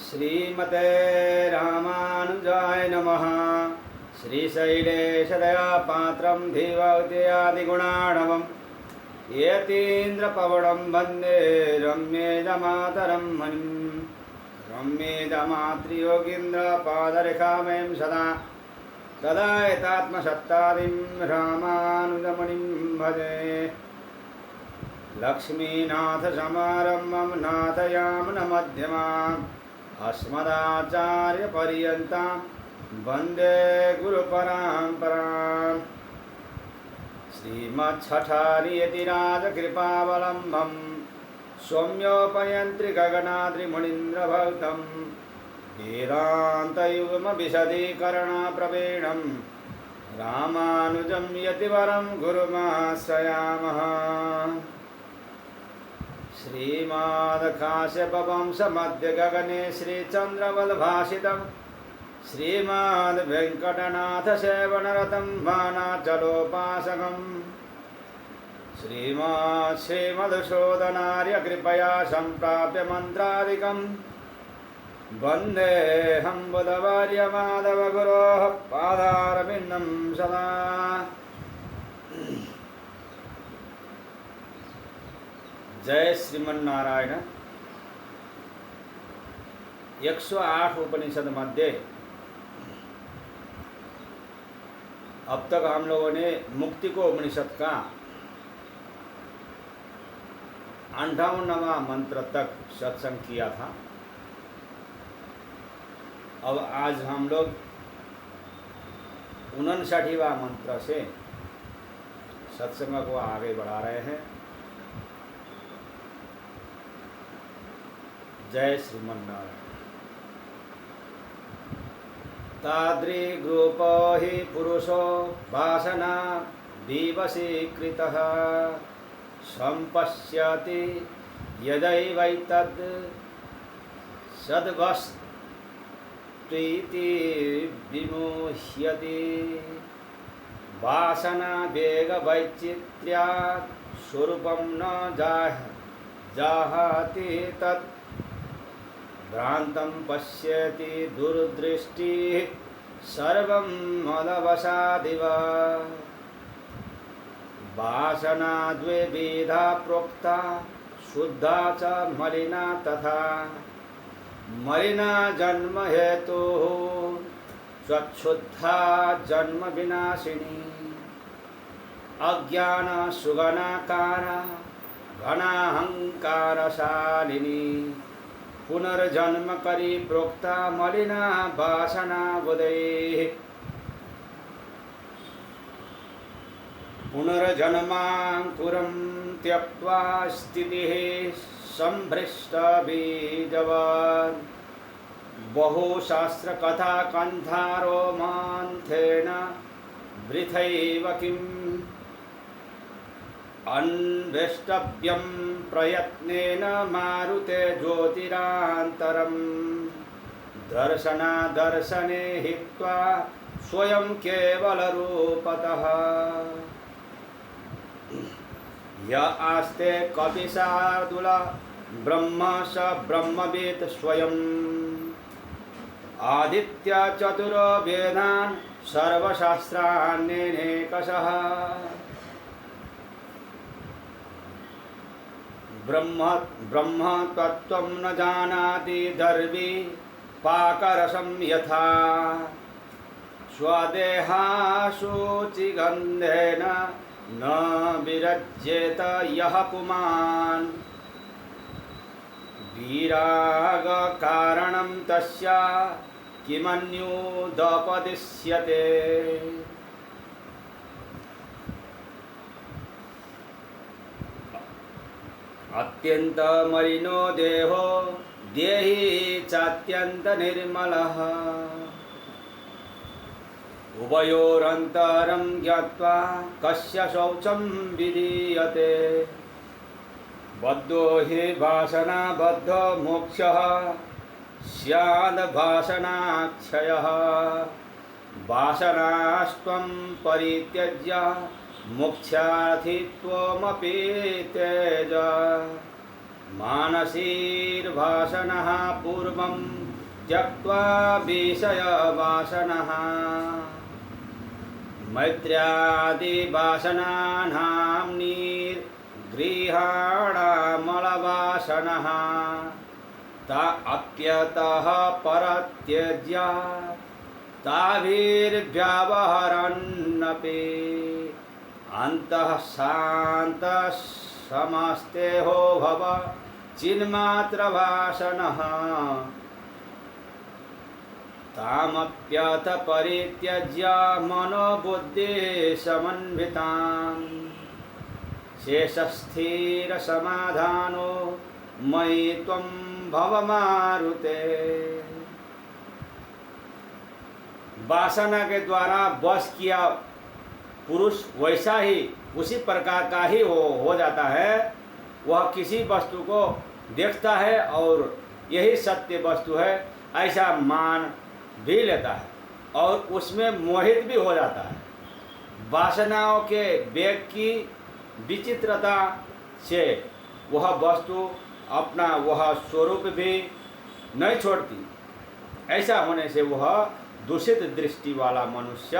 श्रीमते रामानुजाय नमः। श्रीशैलेशदयापात्रं धीवौद्यादिगुणार्णवं यतीन्द्रपवनं वन्दे रम्येदमातरं मुनिं। रम्येदमातृयोगीन्द्रपादरेखामयं सदा तदा एतात्मसत्तादिं रामानुजमुनिं भजे। लक्ष्मीनाथसमारम्भं नाथयामुनमध्यमाम् अस्मदाचार्यपर्यन्तां वन्दे गुरुपरम्पराम्। श्रीमच्छठारियतिराजकृपावलम्बं सौम्योपयन्त्रि गगनाद्रिमुनीन्द्रभक्तं वेदान्तयुग्मविशदीकरणप्रवीणं रामानुजं यतिवरं गुरुमाश्रयामः। श्रीमद्काश्यपवंशमध्य गगने श्रीचन्द्रवद्भासितं श्रीमद्वेङ्कटनाथसेवनरतं बाणाचलोपासकं श्रीमधुसूदनार्यकृपया सम्प्राप्य मन्त्रादिकं वन्देऽहं बुधवर्यमाधवगुरोः पादारविन्दं सदा। जय श्रीमन्नारायण। 108 उपनिषद मध्य अब तक हम लोगों ने मुक्ति को उपनिषद का 58वां मंत्र तक सत्संग किया था। अब आज हम लोग 59वां मंत्र से सत्संग को आगे बढ़ा रहे हैं। जय श्रीमन्नारायण। तादृग्रूपो हि पुरुषो वासना विवशीकृतः सम्पश्यति यदैवैतद् सद्वस्त्विति विमुह्यति। वासना वेगवैचित्र्यात् स्वरूपं न जाहाति तत् भ्रान्तं पश्यति दुर्दृष्टिः सर्वं मदवशादिव। वासना द्विविधा प्रोक्ता शुद्धा च मलिना तथा। मलिना जन्म हेतुः स्वच्छुद्धा जन्म विनाशिनी। अज्ञान सुगनाकारा घनाहंकारशालिनी। पुनर्जन्म करी प्रोक्ता मलिना वासना बुधैः। पुनर्जन्मांकुरं त्यक्त्वा स्थितिः संभ्रष्टबीजवत्। बहुशास्त्रकथा कन्थारो मन्थेन वृथैव किम्। अन्वेष्टव्यं प्रयत्नेन मारुते ज्योतिरान्तरं। दर्शनादर्शने हित्वा स्वयं केवलरूपतः। य आस्ते कपिशार्दूल ब्रह्म स ब्रह्मवित् स्वयम्। आदित्य चतुरो वेदान् सर्वशास्त्राण्यनेकशः। ब्रह्म तत्त्वं न जानाति दर्वी पाकरसं यथा। स्वदेहाशुचिगन्धेन न विरज्येत यः पुमान्। विरागकारणं तस्य किमन्योदपदिश्यते। अत्यंत मलिनो देहो देहि चात्यंत निर्मलः। उभयोरन्तरं ज्ञात्वा कस्य शौचं विधीयते। बद्धो हि वासना बद्धो मोक्षः स्याद् वासनाक्षयः। वासनास्त्वं परित्यज्य मोक्षार्थित्वमपि तेज। मानसीर्वासनः पूर्वं त्यक्त्वा विषय वासनः मैत्र्यादि वासनानां निर्गृहाणामलवासनः ता अप्यतः परत्यज्य ताभिर्व्यवहरन्नपि अन्तः शान्तः समस्तेहो भव चिन्मात्रवासनः तामप्यथ परित्यज्य मनोबुद्धिसमन्वितां शेषस्थिरसमाधानो मयि त्वं भव मारुते। वासना के द्वारा वश किया पुरुष वैसा ही उसी प्रकार का ही हो जाता है। वह किसी वस्तु को देखता है और यही सत्य वस्तु है ऐसा मान भी लेता है और उसमें मोहित भी हो जाता है। वासनाओं के वेग की विचित्रता से वह वस्तु अपना वह स्वरूप भी नहीं छोड़ती। ऐसा होने से वह दूषित दृष्टि वाला मनुष्य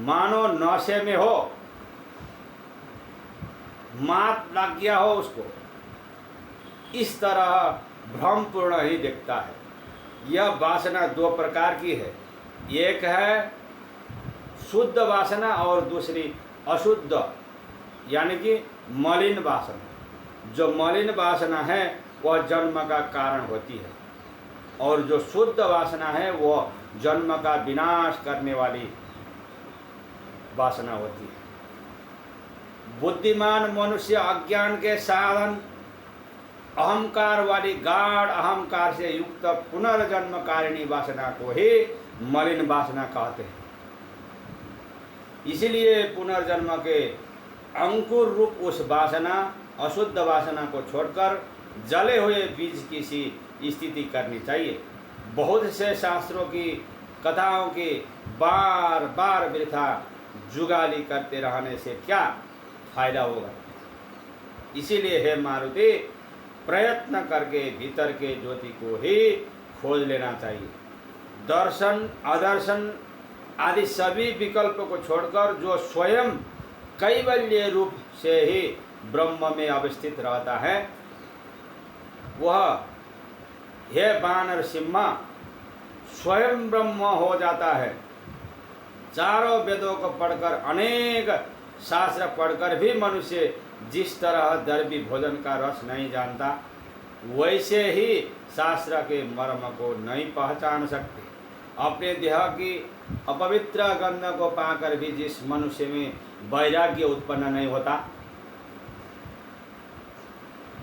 मानो नशे में हो, मात लग गया हो उसको, इस तरह भ्रमपूर्ण ही दिखता है। यह वासना दो प्रकार की है, एक है शुद्ध वासना और दूसरी अशुद्ध यानी कि मलिन वासना। जो मलिन वासना है वह जन्म का कारण होती है और जो शुद्ध वासना है वह जन्म का विनाश करने वाली वासना होती है। बुद्धिमान मनुष्य अज्ञान के साधन अहंकार वाली गाढ़ अहंकार से युक्त पुनर्जन्मकारिणी वासना को ही मलिन वासना कहते हैं। इसलिए पुनर्जन्म के अंकुर रूप उस वासना अशुद्ध वासना को छोड़कर जले हुए बीज की सी स्थिति करनी चाहिए। बहुत से शास्त्रों की कथाओं की बार बार वृथा जुगाली करते रहने से क्या फायदा होगा। इसीलिए हे मारुति, प्रयत्न करके भीतर के ज्योति को ही खोज लेना चाहिए। दर्शन अदर्शन आदि सभी विकल्प को छोड़कर जो स्वयं कैवल्य रूप से ही ब्रह्म में अवस्थित रहता है, वह हे वानर सिम्हा स्वयं ब्रह्म हो जाता है। चारों वेदों को पढ़कर, अनेक शास्त्र पढ़कर भी मनुष्य जिस तरह दर्भी भोजन का रस नहीं जानता, वैसे ही शास्त्र के मर्म को नहीं पहचान सकते। अपने देह की अपवित्र गंध को पाकर भी जिस मनुष्य में वैराग्य उत्पन्न नहीं होता,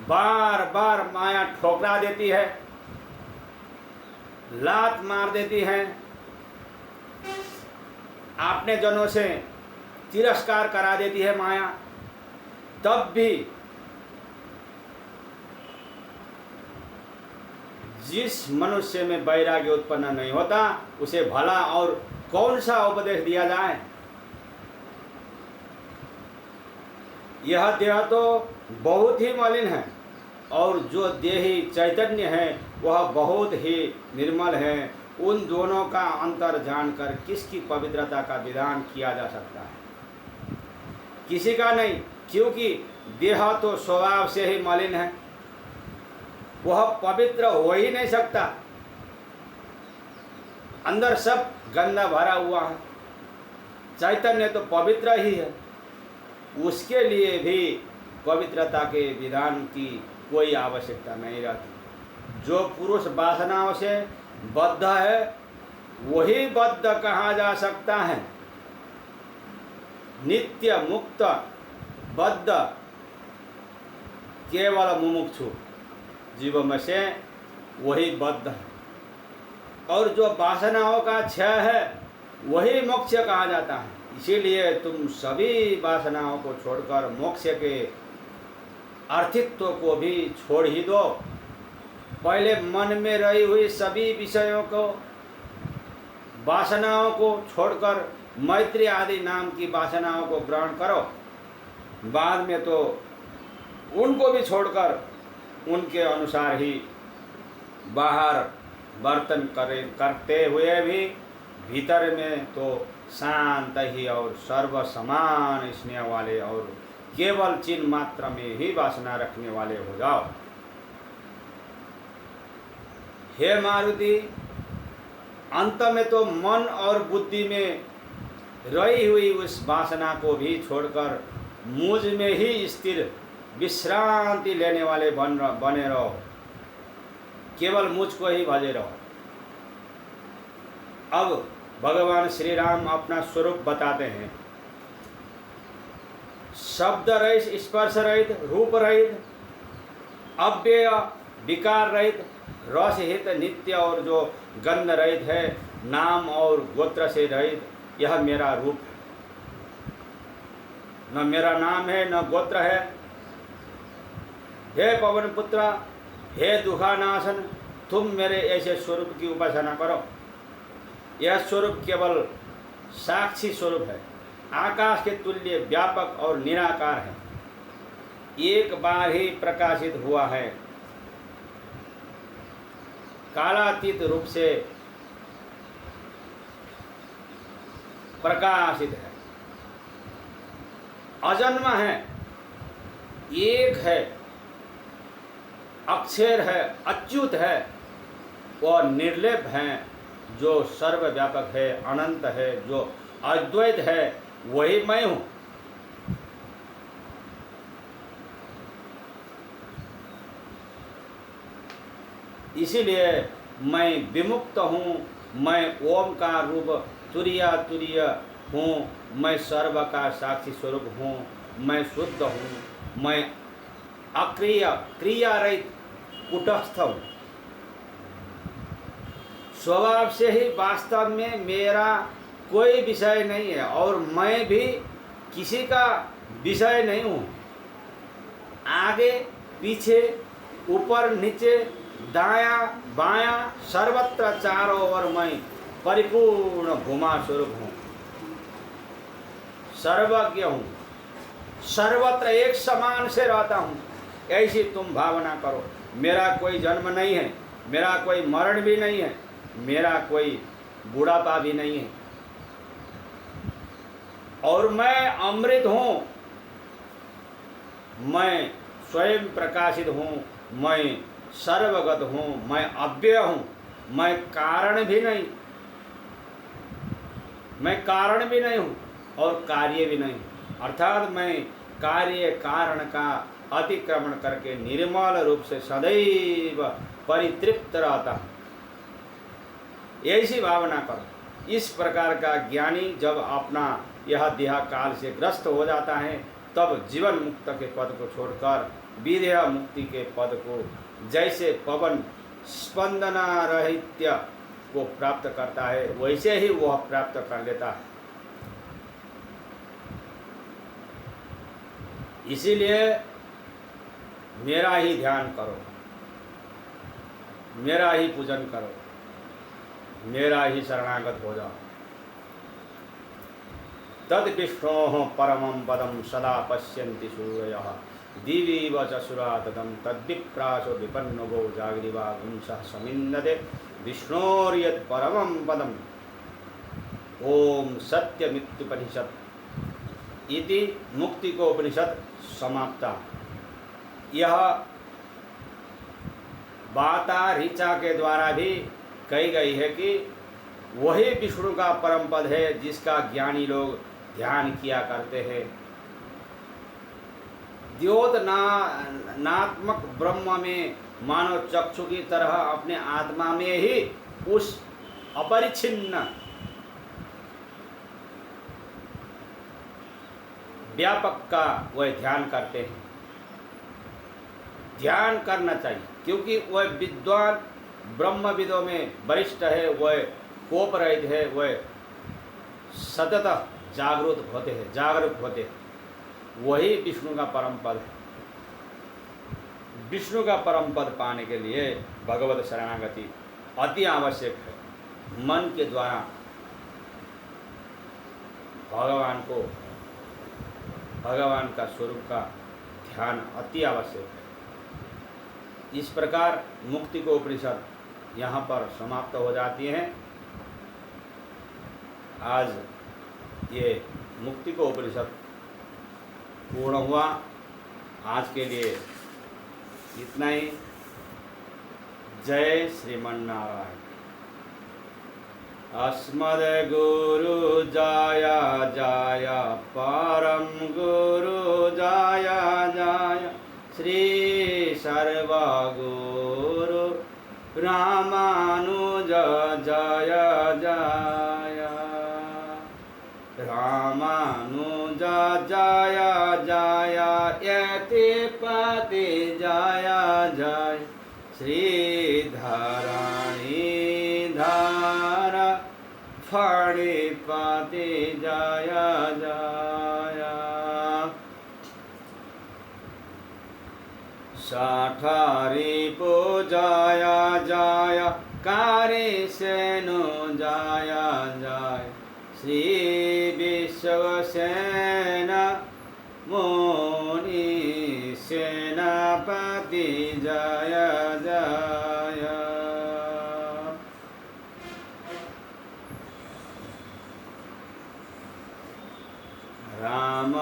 बार बार माया ठोकरा देती है, लात मार देती है, अपने जनों से तिरस्कार करा देती है माया, तब भी जिस मनुष्य में वैराग्य उत्पन्न नहीं होता, उसे भला और कौन सा उपदेश दिया जाए। यह देह तो बहुत ही मलिन है और जो देही चैतन्य है वह बहुत ही निर्मल है। उन दोनों का अंतर जानकर किसकी पवित्रता का विधान किया जा सकता है? किसी का नहीं, क्योंकि देह तो स्वभाव से ही मलिन है, वह पवित्र हो ही नहीं सकता। अंदर सब गंदा भरा हुआ है, चैतन्य तो पवित्र ही है, उसके लिए भी पवित्रता के विधान की कोई आवश्यकता नहीं रहती। जो पुरुष वासनाओं से बद्ध है वही बद्ध कहा जा सकता है। नित्य मुक्त बद्ध केवल मुमुक्षु जीव में से वही बद्ध है, और जो वासनाओं का क्षय है वही मोक्ष कहा जाता है। इसीलिए तुम सभी वासनाओं को छोड़कर मोक्ष के अर्थित्व को भी छोड़ ही दो। पहले मन में रही हुई सभी विषयों को, वासनाओं को छोड़कर मैत्री आदि नाम की वासनाओं को ग्रहण करो। बाद में तो उनको भी छोड़कर उनके अनुसार ही बाहर वर्तन करते हुए भी भीतर में तो शांत ही और सर्व समान स्नेह वाले और केवल चिन्ह मात्र में ही वासना रखने वाले हो जाओ। हे मारुति, अंत में तो मन और बुद्धि में रही हुई उस वासना को भी छोड़कर मुझ में ही स्थिर विश्रांति लेने वाले बने रहो। केवल मुझको ही भजे रहो। अब भगवान श्री राम अपना स्वरूप बताते हैं। शब्द रहित, स्पर्श रहित, रूप रहित, अव्यय विकार रहित, रस हित, नित्य और जो गंध रहित है, नाम और गोत्र से रहित, यह मेरा रूप है। न मेरा नाम है न गोत्र है। हे पवन पुत्र, हे दुखानाशन, तुम मेरे ऐसे स्वरूप की उपासना करो। यह स्वरूप केवल साक्षी स्वरूप है, आकाश के तुल्य व्यापक और निराकार है, एक बार ही प्रकाशित हुआ है, कालातीत रूप से प्रकाशित है, अजन्म है, एक है, अक्षर है, अच्युत है और निर्लेप है, जो सर्वव्यापक है, अनंत है, जो अद्वैत है, वही मैं हूँ। इसीलिए मैं विमुक्त हूँ, मैं ओम का रूप तुरिया तुरीय हूँ, मैं सर्व का साक्षी स्वरूप हूँ, मैं शुद्ध हूँ, मैं अक्रिय क्रिया रहित कुटस्थ हूँ। स्वभाव से ही वास्तव में मेरा कोई विषय नहीं है और मैं भी किसी का विषय नहीं हूँ। आगे पीछे, ऊपर नीचे, दाया बाया, सर्वत्र चारों ओर मैं परिपूर्ण भूमा स्वरूप हूँ, सर्वज्ञ हूँ, सर्वत्र एक समान से रहता हूँ। ऐसी तुम भावना करो। मेरा कोई जन्म नहीं है, मेरा कोई मरण भी नहीं है, मेरा कोई बुढ़ापा भी नहीं है, और मैं अमृत हूँ, मैं स्वयं प्रकाशित हूँ, मैं सर्वगत हूँ, मैं अव्यय हूँ, मैं कारण भी नहीं, मैं कारण भी नहीं हूँ और कार्य भी नहीं हूँ। अर्थात मैं कार्य कारण का अतिक्रमण करके निर्मल रूप से सदैव परितृप्त रहता हूँ। ऐसी भावना करो। इस प्रकार का ज्ञानी जब अपना यह देह काल से ग्रस्त हो जाता है, तब जीवन मुक्त के पद को छोड़कर विदेह मुक्ति के पद को जैसे पवन स्पंदना रहित्य को प्राप्त करता है, वैसे ही वह प्राप्त कर लेता है। इसीलिए मेरा ही ध्यान करो, मेरा ही पूजन करो, मेरा ही शरणागत हो जाओ। तद विष्णोः परमं पदं सदा पश्यन्ति सूरयः दिवि वचसुरा तदं तद्विप्रासो विपन्नो गो जागरिवागुंसः समिन्दते विष्णोर्यत् परमं पदम्। ओम सत्यमित्युपनिषत् इति मुक्ति को उपनिषद समाप्ता। यह बाता ऋचा के द्वारा भी कही गई है कि वही विष्णु का परम पद है जिसका ज्ञानी लोग ध्यान किया करते हैं। द्योतनात्मक ब्रह्म में मानव चक्षु की तरह अपने आत्मा में ही उस अपरिच्छिन्न व्यापक का वह ध्यान करते हैं। ध्यान करना चाहिए क्योंकि वह विद्वान ब्रह्मविदों में वरिष्ठ है, वह कोप रहित है, वह सतत जागरूक होते हैं। वही विष्णु का परम पद है। विष्णु का परम पद पाने के लिए भगवत शरणागति अति आवश्यक है। मन के द्वारा भगवान का स्वरूप का ध्यान अति आवश्यक है। इस प्रकार मुक्ति को उपनिषद यहाँ पर समाप्त हो जाती हैं। आज ये मुक्ति को उपनिषद पूर्ण हुआ। आज के लिए इतना ही। जय श्रीमन्नारायण। अस्मद्गुरु जय जय परम गुरु जय जय श्री सर्वगुरु रामानुज जय जय रामानुज जय जय यतिपति जय जय श्रीधरणी धार फणिपति जय जय षठरिपु जय जय कारिसेनु जय जय श्री विश्वसेन मुनि सेनापति जय जय राम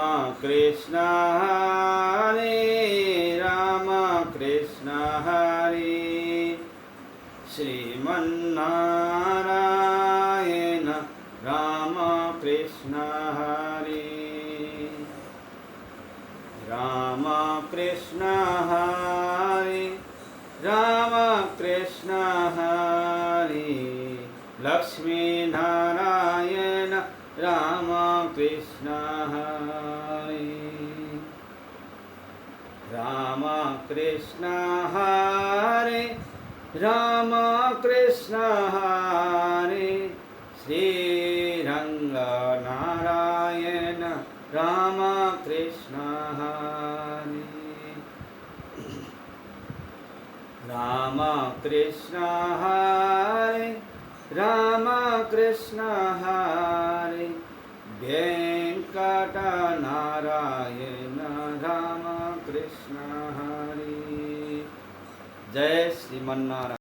कृष्ण हरे राम कृष्ण हरे श्रीमन्नारायण राम कृष्ण हरे राम कृष्ण हरे राम कृष्ण हरे लक्ष्मी नारायण राम कृष्ण हरे राम कृष्ण हरे राम कृष्ण हरे श्रीरंग नारायण राम कृष्ण हरे राम कृष्ण हरे राम कृष्ण हरे वेंकट नारायण राम कृष्ण हरे। जय श्रीमन्नारायण।